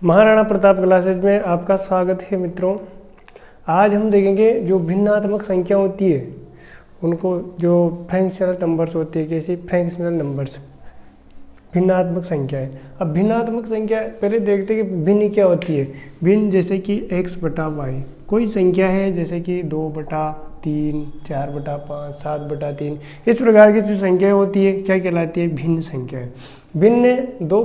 Maharana Pratap classes में आपका स्वागत है मित्रों। आज हम देखेंगे जो भिन्नात्मक संख्या होती है उनको, जो फ्रैक्शनल नंबर्स होती है, कैसी फ्रैक्शनल नंबर्स, भिन्नात्मक संख्या है। अब भिन्नात्मक संख्या पहले देखते हैं कि भिन्न क्या होती है। भिन्न जैसे कि x बटा वाई, कोई संख्या है जैसे कि 2/3, 4/5, 7/3, इस प्रकार की जो संख्या होती है क्या कहलाती है? भिन्न संख्या है। भिन्न दो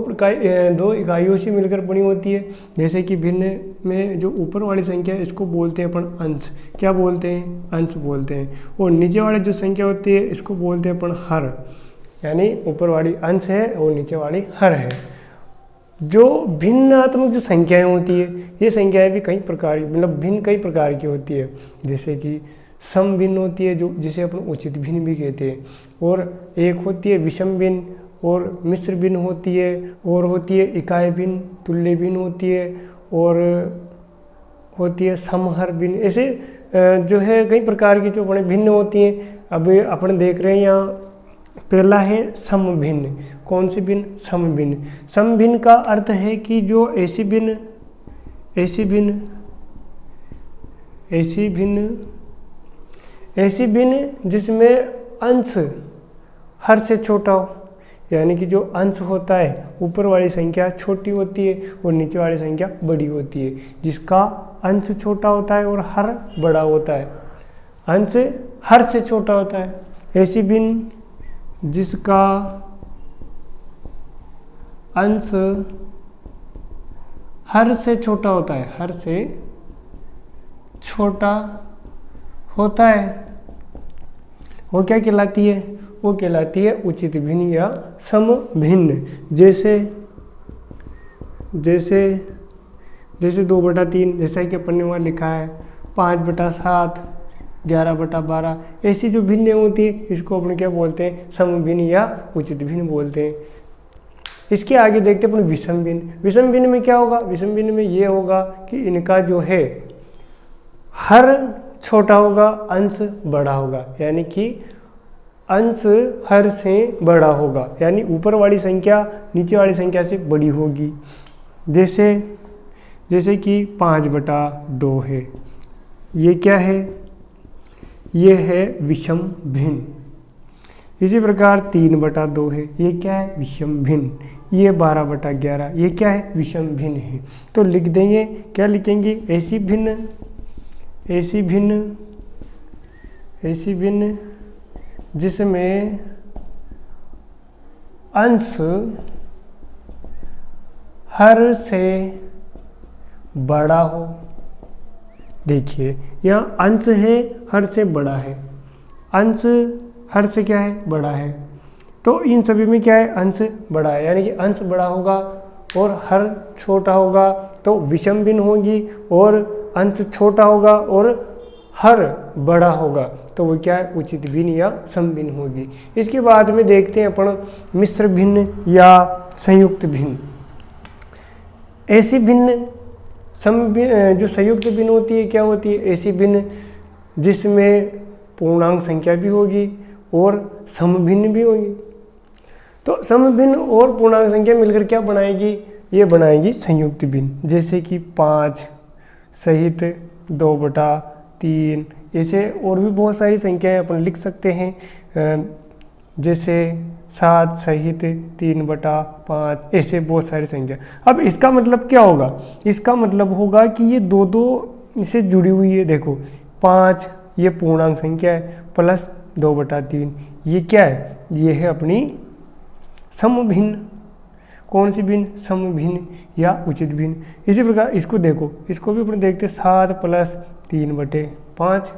इकाइयों से मिलकर बनी होती है। जैसे कि भिन्न में जो ऊपर वाली संख्या है इसको बोलते हैं अपन अंश। क्या बोलते हैं? अंश बोलते हैं। और नीचे वाली जो संख्या होती है इसको बोलते हैं अपन हर, यानी ऊपर वाली अंश है और नीचे वाली हर है। जो भिन्नात्मक जो संख्याएं होती है, ये संख्याएं भी कई प्रकार, मतलब भिन्न कई प्रकार की होती है। जैसे कि सम भिन्न होती है, जो जिसे अपन उचित भिन्न भी कहते हैं, और एक होती है विषम भिन्न, और मिश्र भिन्न होती है, और होती है इकाई भिन्न, तुल्य भिन्न होती है, और होती है समहर भिन्न। ऐसे जो है कई प्रकार की जो अपने भिन्न होती हैं। अब अपन देख रहे हैं यहाँ पहला है सम भिन्न। कौन सी भिन्न? सम भिन्न। सम भिन्न का अर्थ है कि जो ऐसी भिन्न जिसमें अंश हर से छोटा हो, यानी कि जो अंश होता है ऊपर वाली संख्या छोटी होती है और नीचे वाली संख्या बड़ी होती है। जिसका अंश छोटा होता है और हर बड़ा होता है, अंश हर से छोटा होता है। ऐसी भिन्न जिसका अंश हर से छोटा होता है, हर से छोटा होता है, वो क्या कहलाती है? वो कहलाती है उचित भिन्न या सम भिन्न। जैसे 2/3, जैसा कि अपन ने वहाँ लिखा है, 5/7, 11/12, ऐसी जो भिन्न होती है इसको अपन क्या बोलते हैं? सम भिन्न या उचित भिन्न बोलते हैं। इसके आगे देखते हैं अपन विषम भिन्न। विषम भिन्न में क्या होगा? विषम भिन्न में ये होगा कि इनका जो है हर छोटा होगा, अंश बड़ा होगा, यानी कि अंश हर से बड़ा होगा, यानी ऊपर वाली संख्या नीचे वाली संख्या से बड़ी होगी। जैसे कि 5/2 है, ये क्या है? ये है विषम भिन्न। इसी प्रकार 3/2 है, ये क्या है? विषम भिन्न। ये 12/11, ये क्या है? विषम भिन्न है। तो लिख देंगे, क्या लिखेंगे? ऐसी भिन्न जिसमें अंश हर से बड़ा हो। देखिए यहाँ अंश है, हर से बड़ा है, अंश हर से क्या है? बड़ा है। तो इन सभी में क्या है? अंश बड़ा है, यानी कि अंश बड़ा होगा और हर छोटा होगा, तो विषम भिन्न होगी। और अंश छोटा होगा और हर बड़ा होगा, तो वो क्या है? उचित भिन्न या सम भिन्न होगी। इसके बाद में देखते हैं अपन मिश्र भिन्न या संयुक्त भिन्न। ऐसी भिन्न जो संयुक्त भिन्न होती है क्या होती है? ऐसी भिन्न जिसमें पूर्णांक संख्या भी होगी और सम भिन्न भी होगी। तो सम भिन्न और पूर्णांक संख्या मिलकर क्या बनाएगी? ये बनाएगी संयुक्त भिन्न। जैसे कि 5 सहित 2/3, ऐसे और भी बहुत सारी संख्याएं अपन लिख सकते हैं। जैसे 7 सहित 3/5, ऐसे बहुत सारी संख्या। अब इसका मतलब क्या होगा? इसका मतलब होगा कि ये दो इससे जुड़ी हुई है। देखो 5 ये पूर्णांक संख्या है, प्लस 2/3 ये क्या है? ये है अपनी सम भिन्न। कौन सी भिन्न? सम भिन्न या उचित भिन्न। इसी प्रकार इसको देखो, इसको भी अपन देखते 7 + 3/5,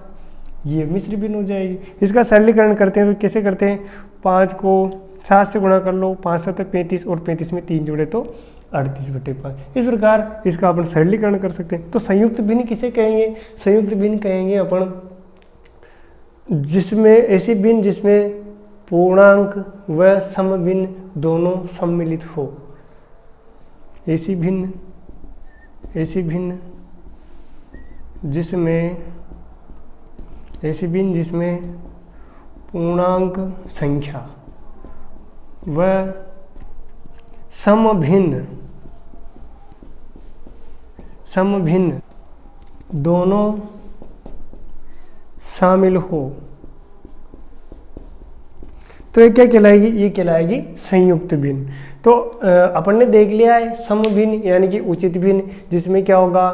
ये मिश्र भिन्न हो जाएगी। इसका सरलीकरण करते हैं तो कैसे करते हैं? 5 को 7 से गुणा कर लो, 5 7 35, और 35 में 3 जोड़े तो 38/5। इस प्रकार इसका अपन सरलीकरण कर सकते हैं। तो संयुक्त भिन्न किसे कहेंगे? संयुक्त भिन्न कहेंगे अपन जिसमें ऐसी भिन्न जिसमें पूर्णांक व सम भिन्न दोनों सम्मिलित हो। ऐसी भिन्न जिसमें पूर्णांक संख्या व समभिन्न सम भिन्न दोनों शामिल हो तो ये क्या कहलाएगी, ये कहलाएगी संयुक्त भिन्न। तो अपन ने देख लिया है सम भिन्न यानी कि उचित भिन्न, जिसमें क्या होगा,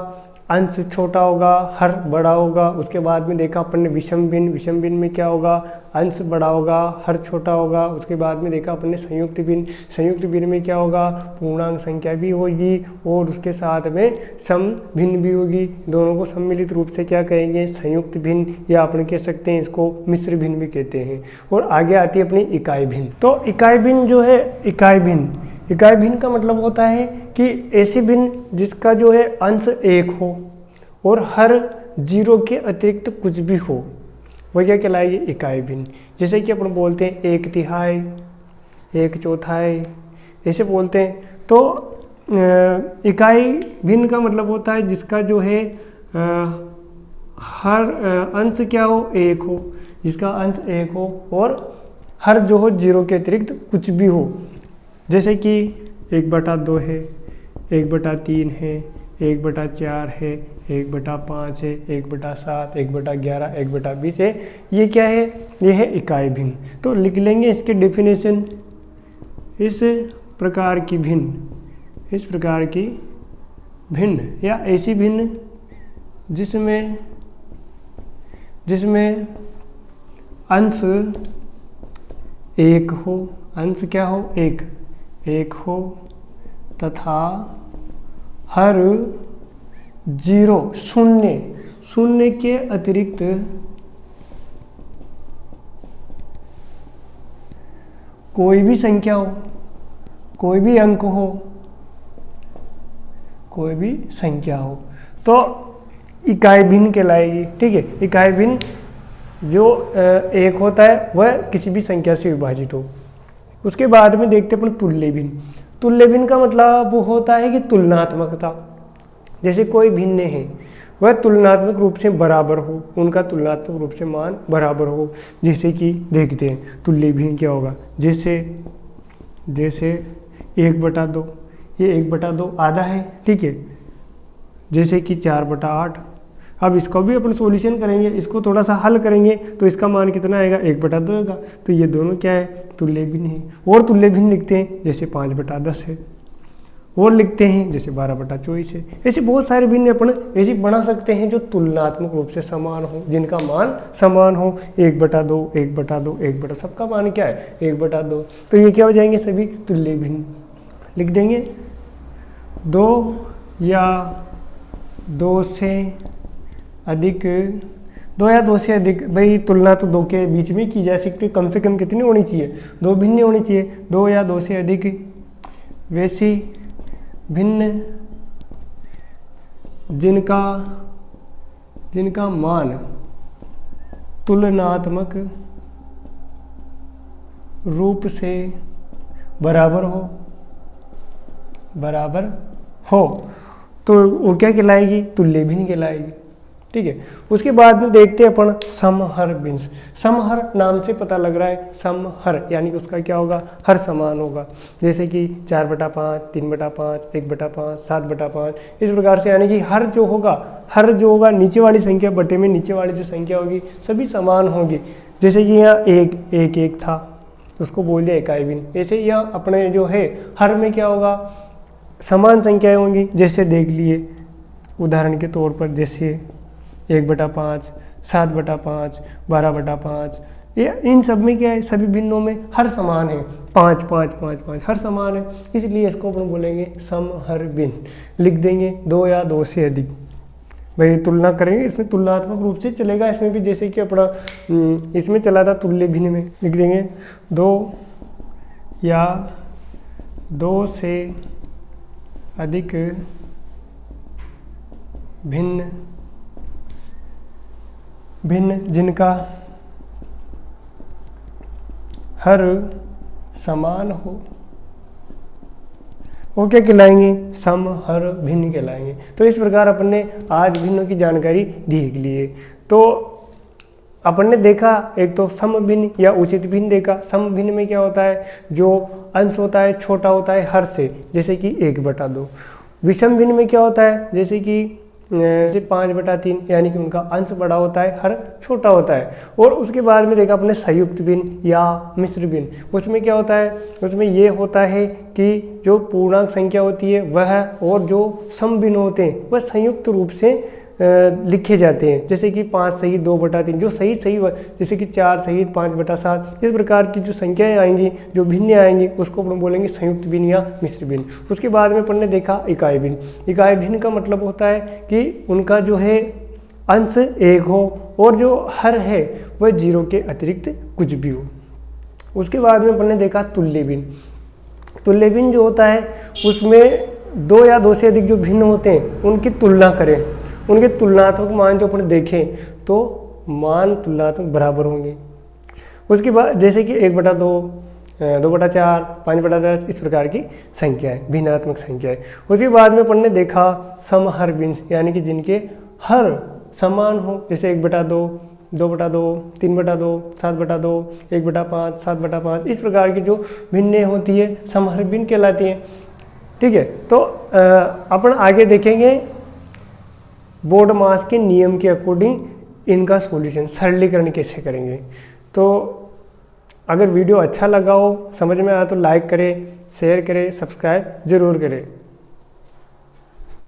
अंश छोटा होगा, हर बड़ा होगा। उसके बाद में देखा अपन ने विषम भिन्न, विषम भिन्न में क्या होगा, अंश बड़ा होगा, हर छोटा होगा। उसके बाद में देखा अपन ने संयुक्त भिन्न, संयुक्त भिन्न में क्या होगा, पूर्णांक संख्या भी होगी और उसके साथ में सम भिन्न भी होगी। दोनों को सम्मिलित रूप से क्या कहेंगे, संयुक्त भिन्न, या अपन कह सकते हैं इसको मिश्र भिन्न भी कहते हैं। और आगे आती है अपनी इकाई भिन्न। तो इकाई भिन्न जो है, इकाई भिन्न का मतलब होता है कि ऐसी भिन्न जिसका जो है अंश 1 हो और हर 0 के अतिरिक्त कुछ भी हो, वह क्या कहलाएगी, इकाई भिन्न। जैसे कि अपन बोलते हैं 1/3, 1/4 ऐसे बोलते हैं। तो इकाई भिन्न का मतलब होता है जिसका जो है हर अंश क्या हो, 1 हो, जिसका अंश 1 हो और हर जो हो 0 के अतिरिक्त कुछ भी हो। जैसे कि 1/2 है, 1/3 है, 1/4 है, 1/5 है, 1/7, 1/11, 1/20 है। ये क्या है, ये है इकाई भिन्न। तो लिख लेंगे इसके डेफिनेशन, इस प्रकार की भिन्न, इस प्रकार की भिन्न या ऐसी भिन्न जिसमें अंश 1 हो, अंश क्या हो, 1 हो तथा हर 0 शून्य के अतिरिक्त कोई भी संख्या हो, कोई भी अंक हो, कोई भी संख्या हो, तो इकाई भिन्न कहलाएगी। ठीक है, इकाई भिन्न जो 1 होता है वह किसी भी संख्या से विभाजित हो। उसके बाद में देखते हैं अपन तुल्य भिन्न। तुल्य भिन्न का मतलब वो होता है कि तुलनात्मकता। जैसे कोई भिन्न है वह तुलनात्मक रूप से बराबर हो, उनका तुलनात्मक रूप से मान बराबर हो। जैसे कि देखते हैं तुल्य भिन्न क्या होगा, जैसे 1/2, ये 1/2 आधा है। ठीक है, जैसे कि 4/8। अब इसको भी अपन सॉल्यूशन करेंगे, इसको थोड़ा सा हल करेंगे तो इसका मान कितना आएगा, 1/2 आएगा। तो ये दोनों क्या है, तुल्य भिन्न है। और तुल्य भिन्न लिखते हैं जैसे 5/10 है, और लिखते हैं जैसे 12/24 है। ऐसे बहुत सारे भिन्न अपन ऐसे बना सकते हैं जो तुलनात्मक रूप से समान हो, जिनका मान समान हो। 1/2, 1/2, 1/2, सबका मान क्या है, 1/2। तो ये क्या हो जाएंगे, सभी तुल्य भिन्न। लिख देंगे 2 या 2 से अधिक, 2 या 2 से अधिक, भाई तुलना तो 2 के बीच में की जा सकती है, कम से कम कितनी होनी चाहिए, 2 भिन्न होनी चाहिए। 2 या 2 से अधिक वैसी भिन्न जिनका मान तुलनात्मक रूप से बराबर हो तो वो क्या कहलाएगी, तुल्य भिन्न कहलाएगी। ठीक है, उसके बाद में देखते हैं अपन समहर भिन्न। समहर नाम से पता लग रहा है, समहर यानी कि उसका क्या होगा, हर समान होगा। जैसे कि 4/5, 3/5, 1/5, 7/5, इस प्रकार से, यानी कि हर जो होगा नीचे वाली संख्या बटे में नीचे वाली जो संख्या होगी सभी समान होगी। जैसे कि यहाँ 1 था, उसको बोल दिया इकाई भिन्न। ऐसे यहाँ अपने जो है हर में क्या होगा, समान संख्याएं होंगी। जैसे देख लिए उदाहरण के तौर पर, जैसे 1/5, 7/5, 12/5, ये इन सब में क्या है, सभी भिन्नों में हर समान है, 5, 5, 5, 5 हर समान है, इसलिए इसको अपन बोलेंगे समहर भिन्न। लिख देंगे 2 या 2 से अधिक, भाई तुलना करेंगे, इसमें तुलनात्मक रूप से चलेगा। इसमें भी जैसे कि अपना इसमें चला था तुल्य भिन्न में, लिख देंगे 2 या 2 से अधिक भिन्न जिनका हर समान हो, वो क्या कहलाएंगे, समहर भिन्न कहलाएंगे। तो इस प्रकार अपन ने आज भिन्नों की जानकारी देख ली है। तो अपन ने देखा एक तो सम भिन्न या उचित भिन्न देखा। सम भिन्न में क्या होता है, जो अंश होता है छोटा होता है हर से, जैसे कि 1/2। विषम भिन्न में क्या होता है, जैसे कि 5/3 यानी कि उनका अंश बड़ा होता है, हर छोटा होता है। और उसके बाद में देखा अपने संयुक्त भिन्न या मिश्र भिन्न, उसमें क्या होता है, उसमें ये होता है कि जो पूर्णांक संख्या होती है वह और जो सम भिन्न होते हैं वह संयुक्त रूप से लिखे जाते हैं, जैसे कि 5 सहित 2/3, जो सही जैसे कि 4 सहित 5/7, इस प्रकार की जो संख्याएं आएंगी, जो भिन्न आएंगी, उसको हम बोलेंगे संयुक्त भिन्न या मिश्र भिन्न। उसके बाद में अपन ने देखा इकाई भिन्न। इकाई भिन्न का मतलब होता है कि उनका जो है अंश 1 हो और जो हर है वह 0 के अतिरिक्त कुछ भी हो। उसके बाद में अपन ने देखा तुल्य भिन्न। तुल्य भिन्न जो होता है उसमें 2 या 2 से अधिक जो भिन्न होते हैं उनकी तुलना करें, उनके तुलनात्मक मान जो अपन देखें तो मान तुलनात्मक बराबर होंगे। उसके बाद जैसे कि 1/2, 2/4, 5/10, इस प्रकार की संख्याएं, भिन्नात्मक संख्याएं। उसके बाद में अपन ने देखा समहर भिन्न, यानी कि जिनके हर समान हो, जैसे 1/2, 2/2, 3/2, 7/2, 1/5, 7/5, इस प्रकार की जो भिन्नें होती है समहर भिन्न कहलाती हैं। ठीक है, तो अपन आगे देखेंगे बोर्ड मास के नियम के अकॉर्डिंग इनका सॉल्यूशन, सरलीकरण कैसे करेंगे। तो अगर वीडियो अच्छा लगा हो, समझ में आया तो लाइक करें, शेयर करें, सब्सक्राइब जरूर करें।